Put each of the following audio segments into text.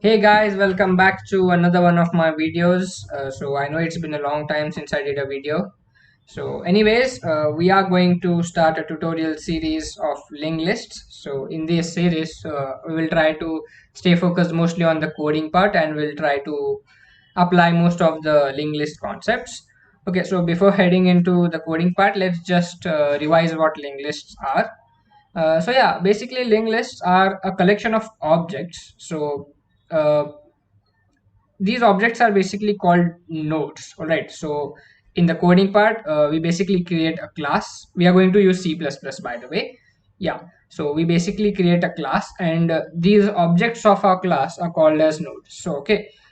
Hey guys, welcome back to another one of my videos. So I know it's been a long time since I did a video. We are going to start a tutorial series of linked lists. So in this series, we will try to stay focused mostly on the coding part, and we'll try to apply most of the linked list concepts. Okay, so before heading into the coding part, let's just revise what linked lists are. Basically linked lists are a collection of objects. Uh, these objects are basically called nodes. All right, so in the coding part, we basically create a class. We are going to use C++, by the way. Yeah, so we basically create a class, and these objects of our class are called as nodes.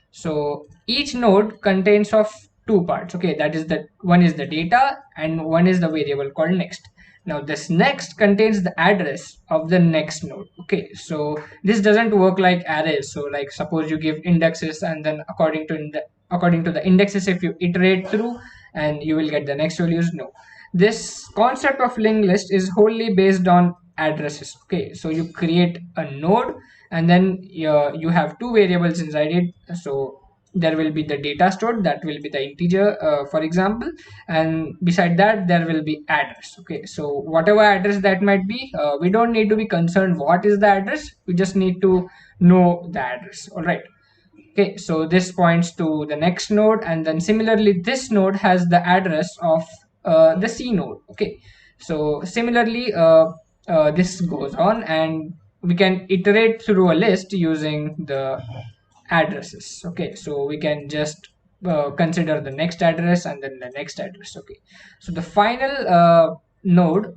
So each node contains of two parts. Okay, that is, the one is the data and one is the variable called next. Now this next contains the address of the next node. Okay, so this doesn't work like arrays. So like suppose you give indexes, and then according to the indexes, if you iterate through, and you will get the next values. No, this concept of linked list is wholly based on addresses. Okay, so you create a node, and then you have two variables inside it. So there will be the data stored, that will be the integer, for example, and beside that there will be address. Okay, so whatever address that might be, we don't need to be concerned what is the address, we just need to know the address. All right. Okay, so this points to the next node, and then similarly this node has the address of the C node. Okay, so similarly this goes on, and we can iterate through a list using the addresses. Okay, so we can just consider the next address and then the next address. Okay, so the final node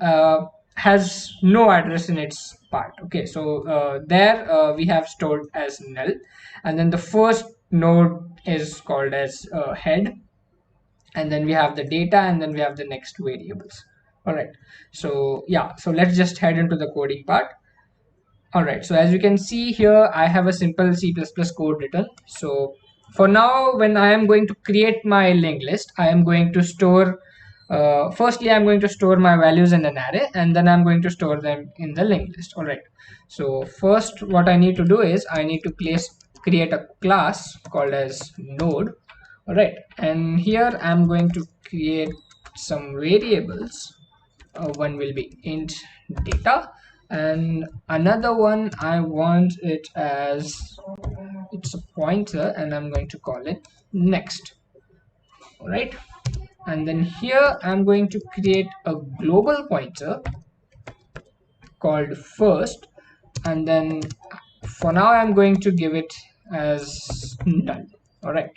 has no address in its part. Okay, so there we have stored as null, and then the first node is called as head, and then we have the data, and then we have the next variables. All right, so yeah, so let's just head into the coding part. All right, so as you can see here, I have a simple C++ code written. So for now, when I am going to create my linked list, I am going to store, firstly, I'm going to store my values in an array, and then I'm going to store them in the linked list. All right, so first what I need to do is I need to create a class called as node. All right, and here I'm going to create some variables. One will be int data, and another one I want it as, it's a pointer, and I'm going to call it next. All right, and then here I'm going to create a global pointer called first, and then for now I'm going to give it as null. All right,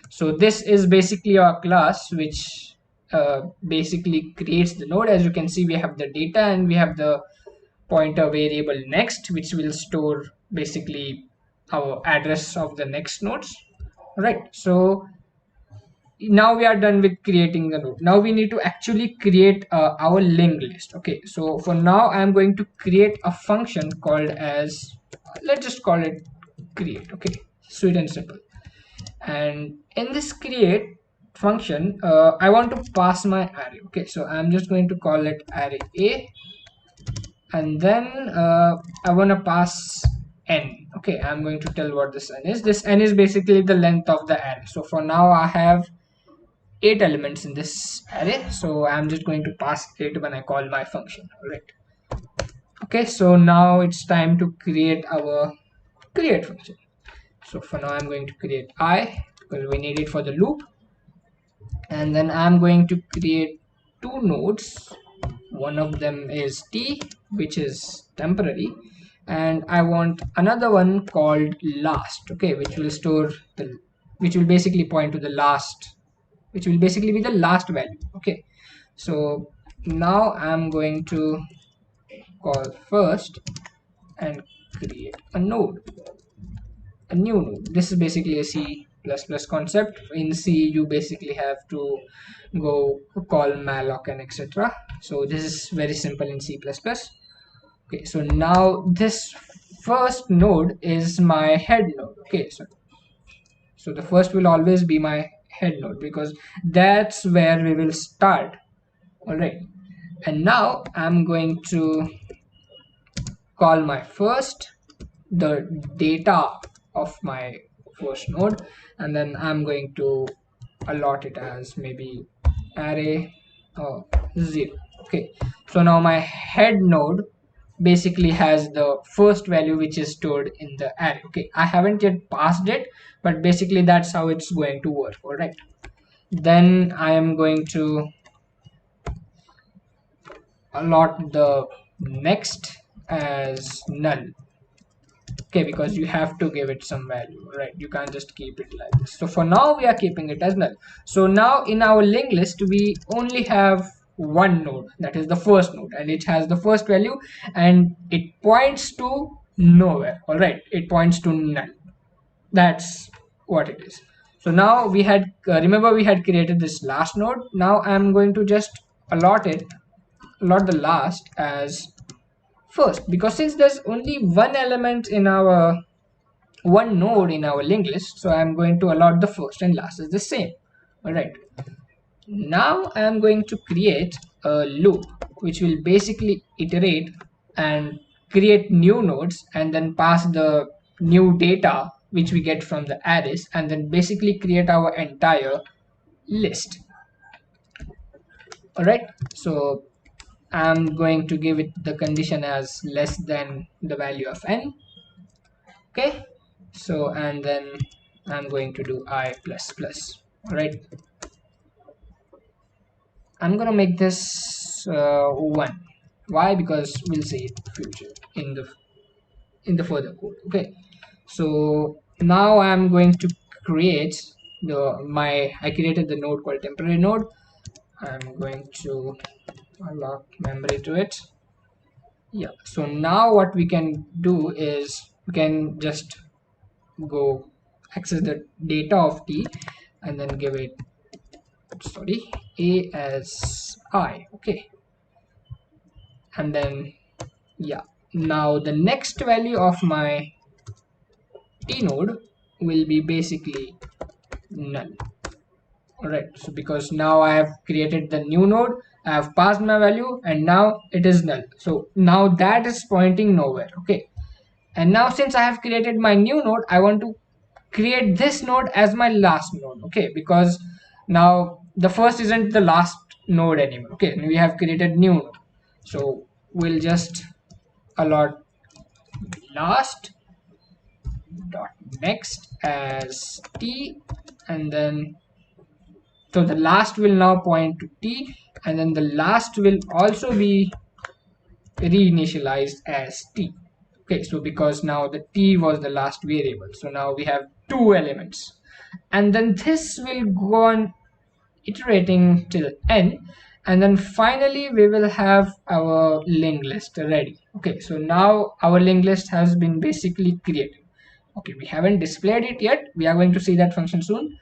so this is basically our class, which basically creates the node. As you can see, we have the data and we have the pointer variable next, which will store basically our address of the next nodes. Right, so now we are done with creating the node. Now we need to actually create our linked list. Okay, so for now I'm going to create a function called as, let's just call it create. Okay, sweet and simple. And in this create function, I want to pass my array. Okay, so I'm just going to call it array a, and then I want to pass n. Okay, I'm going to tell what this n is. This n is basically the length of the array. So for now I have 8 elements in this array, so I'm just going to pass 8 when I call my function. All right, okay, so now it's time to create our create function. So for now I'm going to create I, because we need it for the loop, and then I'm going to create two nodes. One of them is t, which is temporary, and I want another one called last. Okay, which will store the, which will basically point to the last, which will basically be the last value. Okay, so now I'm going to call first and create a node, a new node. This is basically a C++ concept. In C you basically have to go call malloc and etc. So this is very simple in C++. Okay, so now this first node is my head node. Okay, so the first will always be my head node, because that's where we will start. All right, and now I'm going to call my first the data of my first node, and then I'm going to allot it as maybe array 0. Okay, so now my head node basically has the first value which is stored in the array. Okay, I haven't yet passed it, but basically that's how it's going to work. All right, then I am going to allot the next as null. Okay, because you have to give it some value, right? You can't just keep it like this. So for now we are keeping it as null. So now in our linked list we only have one node, that is the first node, and it has the first value and it points to nowhere. All right, it points to null. That's what it is. So now we had remember we had created this last node. Now I'm going to just allot it allot the last as first, because since there's only one element in our one node in our linked list, so I'm going to allot the first and last is the same. All right, now I'm going to create a loop which will basically iterate and create new nodes and then pass the new data which we get from the arrays and then basically create our entire list. All right, so I'm going to give it the condition as less than the value of n. Okay, so and then I'm going to do I plus plus. All right, I'm gonna make this 1. Why? Because we'll see it future in the further code. Okay, so now I'm going to create I created the node called temporary node. I'm going to allot memory to it. Yeah, so now what we can do is we can just go access the data of t and then give it a as I. Okay, and then yeah, now the next value of my t node will be basically null. All right, so because now I have created the new node, I have passed my value and now it is null, so now that is pointing nowhere. Okay, and now since I have created my new node, I want to create this node as my last node. Okay, because now the first isn't the last node anymore. Okay, we have created new node, so we'll just allot last dot next as t, and then so the last will now point to t, and then the last will also be reinitialized as t. Okay, so because now the t was the last variable, so now we have two elements, and then this will go on iterating till n, and then finally we will have our linked list ready. Okay, so now our linked list has been basically created. Okay, we haven't displayed it yet, we are going to see that function soon,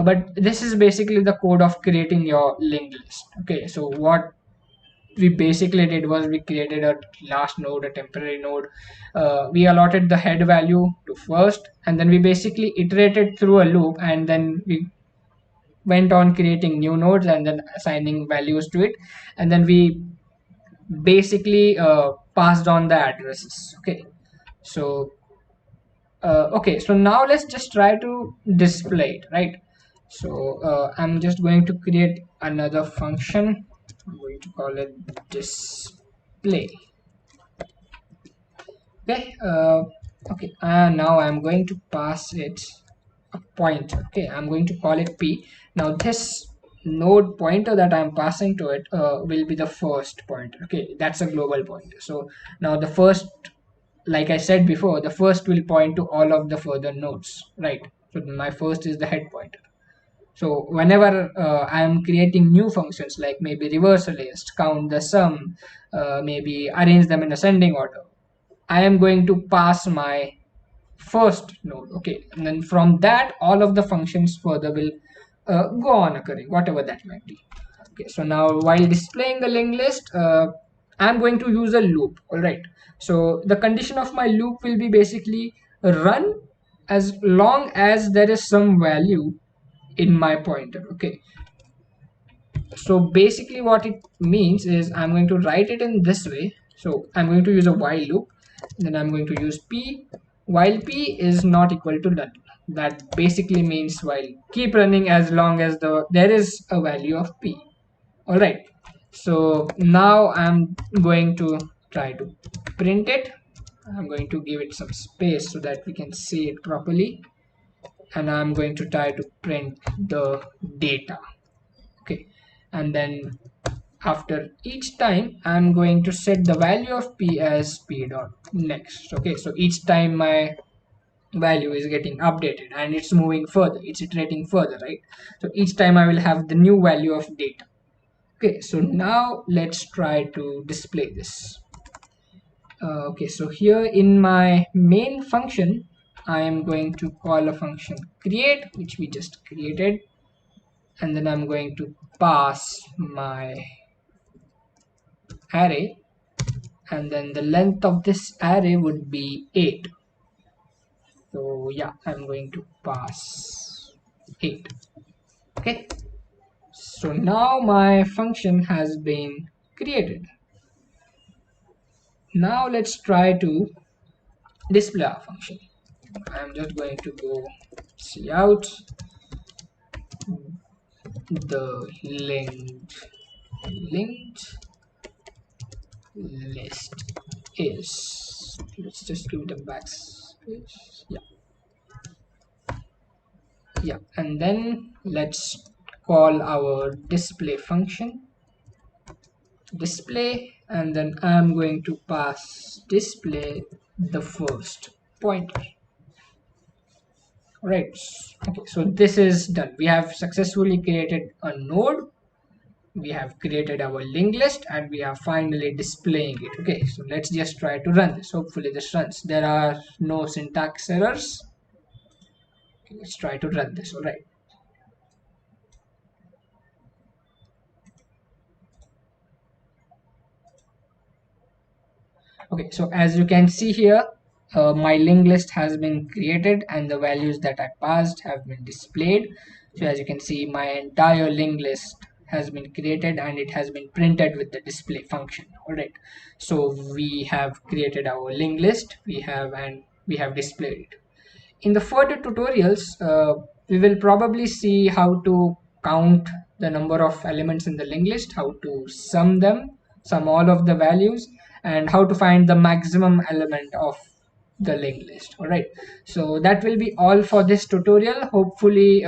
but this is basically the code of creating your linked list. Okay, so what we basically did was we created a last node, a temporary node. We allotted the head value to first, and then we basically iterated through a loop, and then we went on creating new nodes and then assigning values to it, and then we basically passed on the addresses. Okay, so okay, so now let's just try to display it, right? So I'm just going to create another function. I'm going to call it display. Okay, okay, and now I'm going to pass it a pointer. Okay, I'm going to call it p. Now this node pointer that I'm passing to it will be the first pointer. Okay, that's a global pointer. So now the first, like I said before, the first will point to all of the further nodes, right? So my first is the head pointer. So whenever I am creating new functions like maybe reverse a list, count the sum, maybe arrange them in ascending order, I am going to pass my first node. Okay, and then from that all of the functions further will go on occurring, whatever that might be. Okay, so now while displaying the linked list, I'm going to use a loop. All right, so the condition of my loop will be basically run as long as there is some value in my pointer. Okay, so basically what it means is I'm going to write it in this way. So I'm going to use a while loop, then I'm going to use p, while p is not equal to null. That basically means while keep running as long as there is a value of p. All right, so now I'm going to try to print it. I'm going to give it some space so that we can see it properly, and I'm going to try to print the data. Okay, and then after each time I'm going to set the value of p as p dot next. Okay, so each time my value is getting updated and it's moving further, it's iterating further, right? So each time I will have the new value of data. Okay, so now let's try to display this. Okay, so here in my main function I am going to call a function create, which we just created, and then I'm going to pass my array, and then the length of this array would be 8. So yeah, I'm going to pass 8. Okay, so now my function has been created. Now let's try to display our function. I'm just going to go cout the linked list is, let's just give it a backspace. Yeah, and then let's call our display function display, and then I'm going to pass display the first pointer. Right, okay, so this is done. We have successfully created a node, we have created our linked list, and we are finally displaying it. Okay, so let's just try to run this. Hopefully this runs. There are no syntax errors. Okay, let's try to run this. All right, okay, so as you can see here, my linked list has been created and the values that I passed have been displayed. So as you can see, my entire linked list has been created and it has been printed with the display function. All right, so we have created our linked list, we have displayed it. In the further tutorials, we will probably see how to count the number of elements in the linked list, how to sum them, sum all of the values, and how to find the maximum element of the linked list. All right, so that will be all for this tutorial. Hopefully,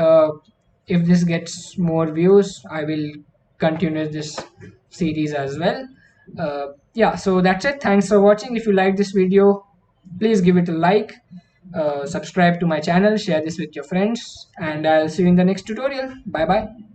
if this gets more views, I will continue this series as well. Yeah, so that's it. Thanks for watching. If you like this video, please give it a like, subscribe to my channel, share this with your friends, and I'll see you in the next tutorial. Bye bye.